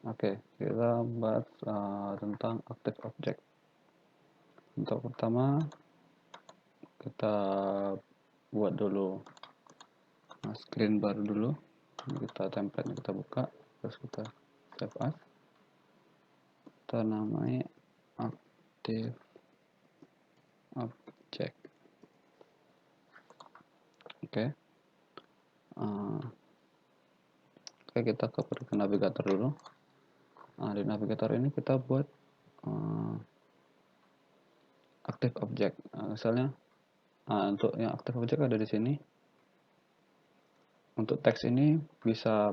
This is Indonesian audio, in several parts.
Oke, kita bahas tentang Active Object. Untuk pertama, kita buat dulu screen baru dulu. Kita template kita buka, terus kita save as. Kita namai Active Object. Oke. Oke, kita ke navigator dulu. Nah, di navigator ini kita buat Active Object. Misalnya, untuk yang Active Object ada di sini. Untuk teks ini bisa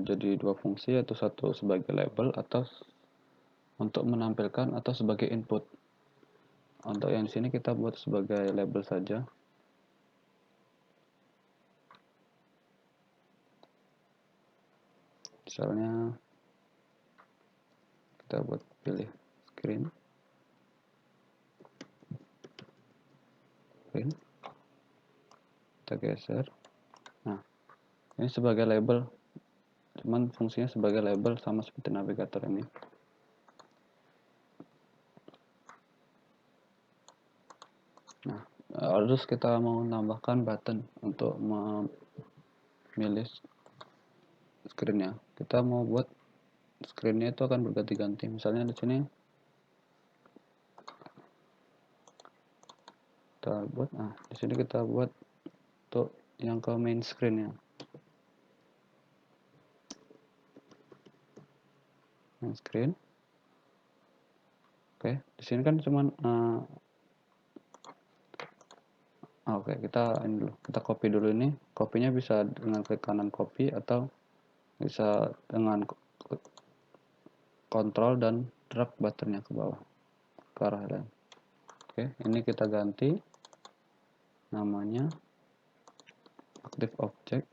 jadi dua fungsi, yaitu satu sebagai label atau untuk menampilkan atau sebagai input. Untuk yang di sini kita buat sebagai label saja. Misalnya kita buat pilih screen. Kita geser. Nah, ini sebagai label, cuman fungsinya sebagai label sama seperti navigator ini. Nah, harus kita mau tambahkan button untuk memilih screennya. Kita mau buat screennya itu akan berganti-ganti. Misalnya di sini kita buat, di sini kita buat untuk yang ke main screen ya. Main screen. Oke, di sini kan cuman oke, kita ini dulu. Kita copy dulu ini. Copy-nya bisa dengan klik kanan copy atau bisa dengan kontrol dan drag buttonnya ke bawah ke arah lain. Oke, ini kita ganti namanya Active Object.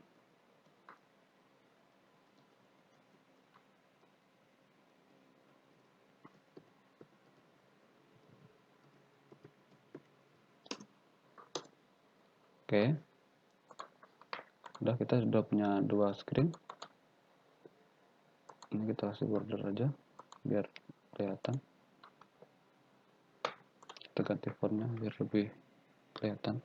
Oke, kita sudah punya dua screen. Ini kita kasih border aja biar kelihatan. Kita ganti fontnya biar lebih kelihatan.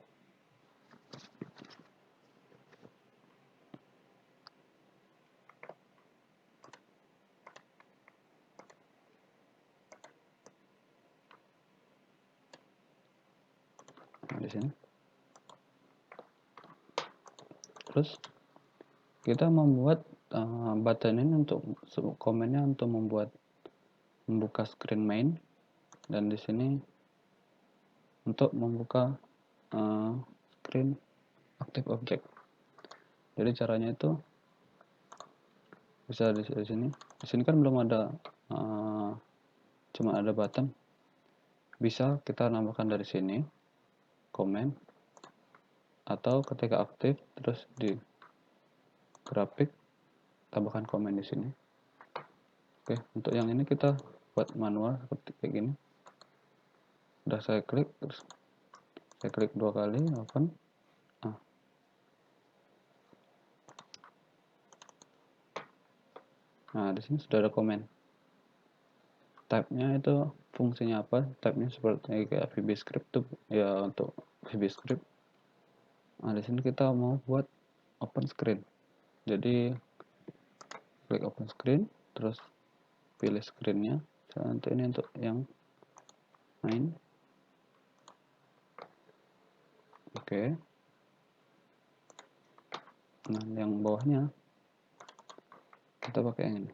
Nah, di sini. Terus kita membuat button ini untuk komennya untuk membuka screen main, dan di sini untuk membuka screen Active Object. Jadi caranya itu bisa di sini. Di sini kan belum ada, cuma ada button. Bisa kita nambahkan dari sini comment, atau ketika aktif terus di grafik tambahkan komen di sini. Oke, untuk yang ini kita buat manual seperti kayak gini. Udah saya klik, terus saya klik 2 kali open. Nah, di sini sudah ada komen. Type-nya itu fungsinya apa? Type-nya seperti kayak VBScript tuh ya, untuk VBScript. Nah, di sini kita mau buat open screen. Jadi klik open screen, terus pilih screen-nya. Untuk ini untuk yang main. Oke. Nah, yang bawahnya kita pakai yang ini.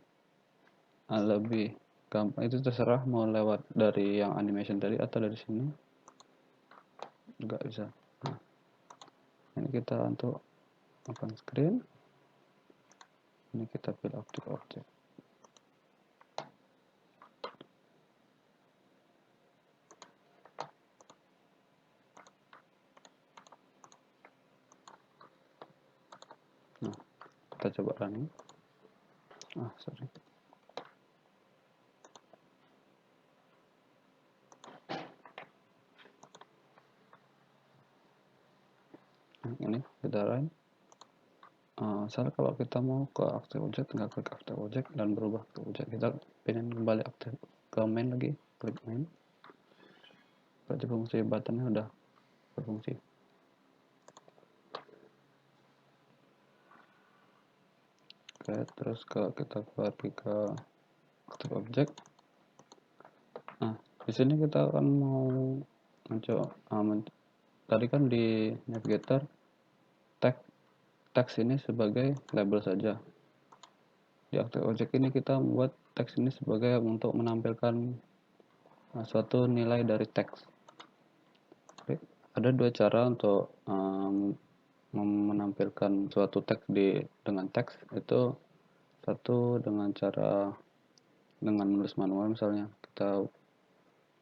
Lebih gampang, itu terserah mau lewat dari yang animation tadi atau dari sini juga bisa. Nah, ini kita untuk open screen. Ini kita pilih Active Object. Nah, kita coba running. Sorry. Nah, ini kita run. Misalnya kalau kita mau ke active object, tinggal klik active object dan berubah ke object. Kita pengen kembali aktif ke main lagi, klik main. Berarti fungsi buttonnya udah berfungsi. Oke, terus kalau kita pergi ke active object, nah di sini kita akan mau mencoba tadi kan di navigator teks ini sebagai label saja. Di active object ini kita membuat teks ini sebagai untuk menampilkan suatu nilai dari teks. Oke. Ada dua cara untuk menampilkan suatu teks dengan teks. Itu satu dengan cara dengan menulis manual, misalnya kita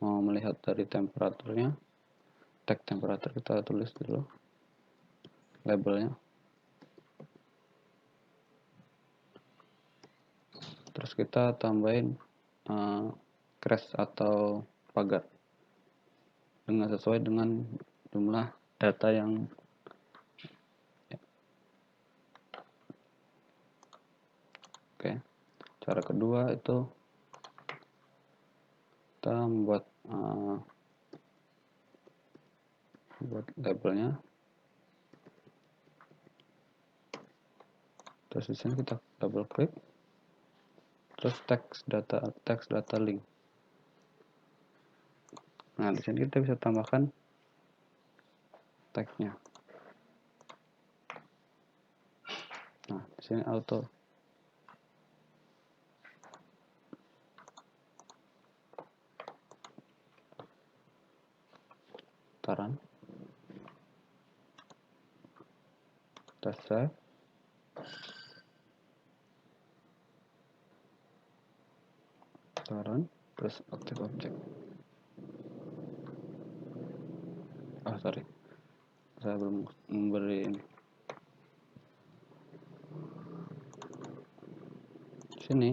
mau melihat dari temperaturnya, teks temperatur kita tulis dulu labelnya, terus kita tambahin crash atau pagar dengan sesuai dengan jumlah data yang oke. Cara kedua itu kita membuat labelnya, terus di sini kita double klik, terus text data link. Nah di sini kita bisa tambahkan teksnya. Nah di sini auto. Taran. Kita save. Taran. Terus active object. Sorry. Saya belum memberi ini. Sini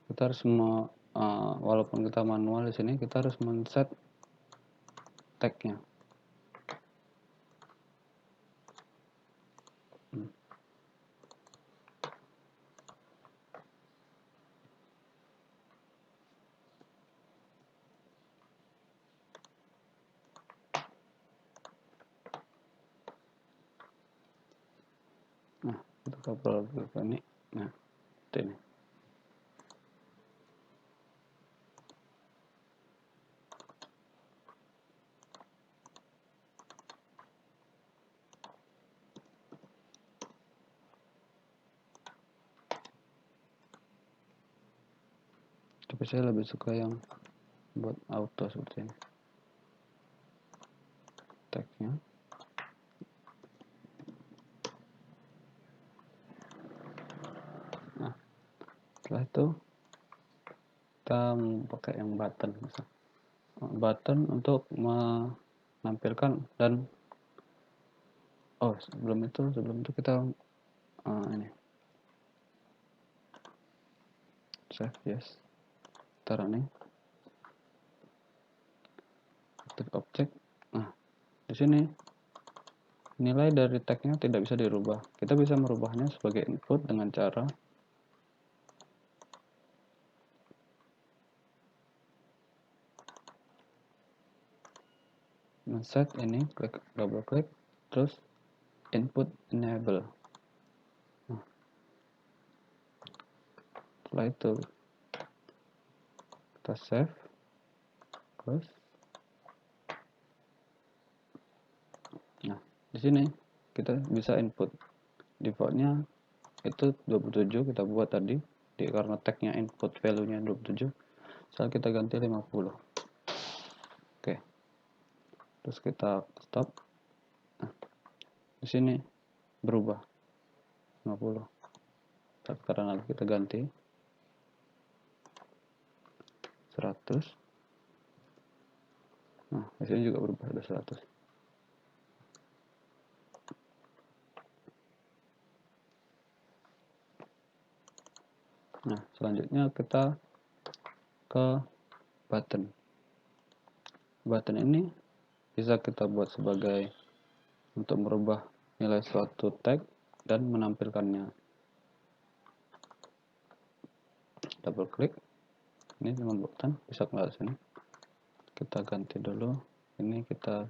kita harus walaupun kita manual di sini kita harus men-set tagnya. Nah kita coba ini. Nah ini. Tapi saya lebih suka yang buat auto seperti ini. Tagnya. Nah setelah itu kita pakai yang button, button untuk menampilkan dan sebelum itu kita ini save, yes, taruh nih active object. Nah di sini nilai dari tagnya tidak bisa dirubah. Kita bisa merubahnya sebagai input dengan cara set ini, double klik, terus input enable. Nah, setelah itu kita save, close. Nah di sini kita bisa input, defaultnya itu 27 kita buat tadi, karena tagnya input value nya 27, misal kita ganti 50. Oke, terus kita stop. Nah di sini berubah 50. Karena kita ganti 100. Nah di sini juga berubah, ada 100. Nah selanjutnya kita ke button. Button ini bisa kita buat sebagai untuk merubah nilai suatu tag dan menampilkannya. Double klik, ini teman button bisa keluar sini. Kita ganti dulu, ini kita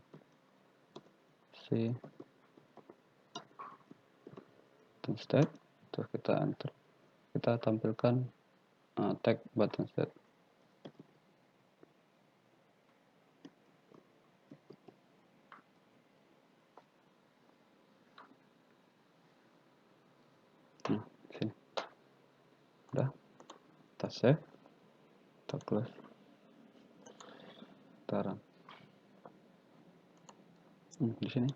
si state, terus kita enter, kita tampilkan tag button state. Nah, sini udah, kita save, kita close, kita run. Di sini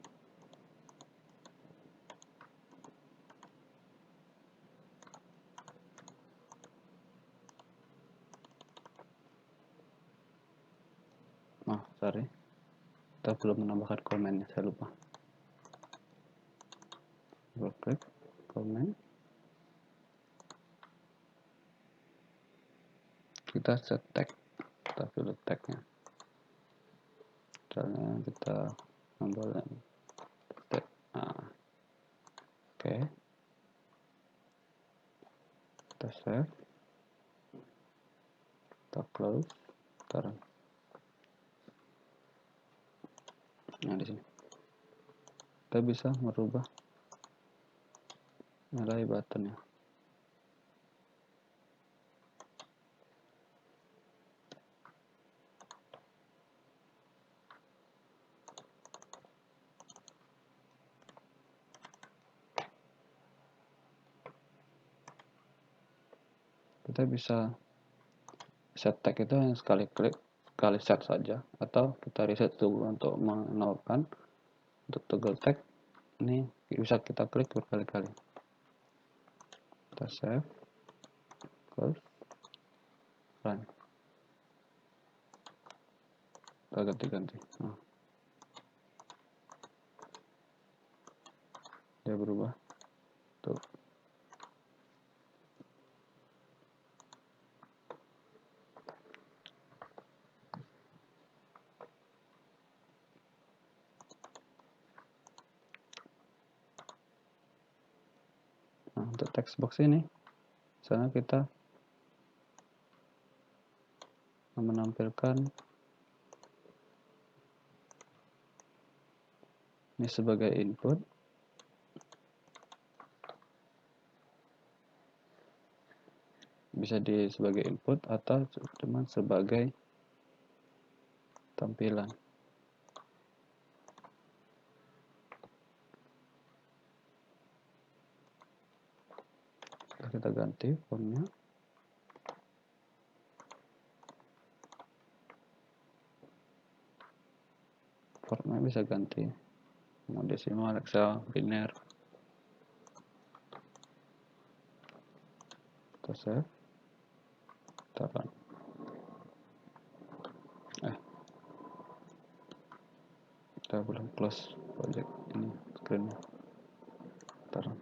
sorry, kita belum menambahkan komennya, saya lupa. Klik komen, kita set tag, kita pilih tagnya, misalnya kita ambil tag. Oke, kita save, kita close, kita run. Nah, di sini kita bisa merubah nilai buttonnya. Kita bisa set tag itu hanya sekali klik, sekali set saja, atau kita reset dulu untuk menolkan. Untuk toggle tag ini bisa kita klik berkali-kali. Kita save, close, run. Kita ganti-ganti. Dia berubah. Tuh. Nah, untuk text box ini, misalnya kita menampilkan ini sebagai input, bisa sebagai input atau cuma sebagai tampilan. Kita ganti fontnya. Formatnya bisa ganti, mau desimal, Excel, biner. Kita save, kita run. Kita belum close project ini screen-nya. Kita run.